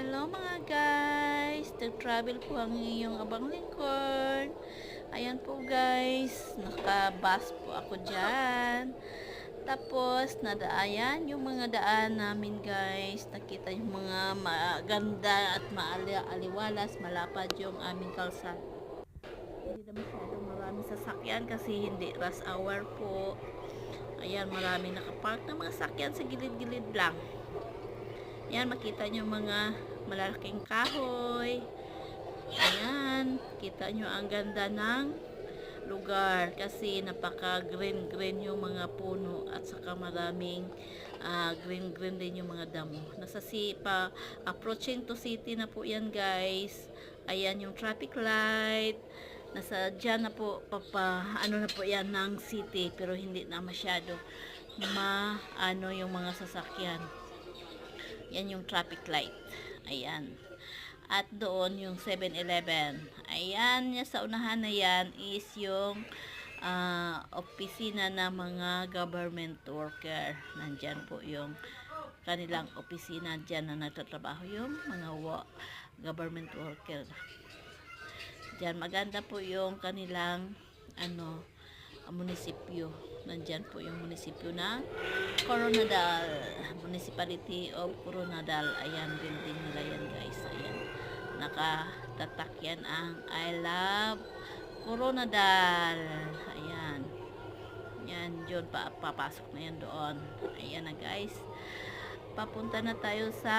Hello mga guys, nag-travel po ang iyong abang lingkod. Ayan po guys, naka-bus po ako dyan. Tapos, nadaayan yung mga daan namin guys. Nakita yung mga maganda at maaliwalas, malapad yung aming kalsada. Hindi na masyadong maraming sasakyan kasi hindi rush hour po. Ayan, maraming nakapark na mga sakyan sa gilid-gilid lang. Ayan, makita nyo mga malalaking kahoy. Ayan, kita nyo ang ganda ng lugar kasi napaka green green yung mga puno at saka maraming green green din yung mga damo. Nasa approaching to city na po yan guys. Ayan yung traffic light. Nasa dyan na po ano na po yan ng city pero hindi na masyado ano yung mga sasakyan. Yan yung traffic light. Ayan. At doon yung 7-Eleven. Ayan, sa unahan na yan is yung opisina ng mga government worker. Nandyan po yung kanilang opisina dyan na nagtatrabaho yung mga government worker. Dyan, maganda po yung kanilang munisipyo. Nandyan po yung munisipyo ng Coronadal, Municipality of Coronadal. Ayan, building nila yan guys. Ayan, nakatatak yan ang I love Coronadal. Ayan, yan, yun, papasok na yan doon. Ayan na guys, papunta na tayo sa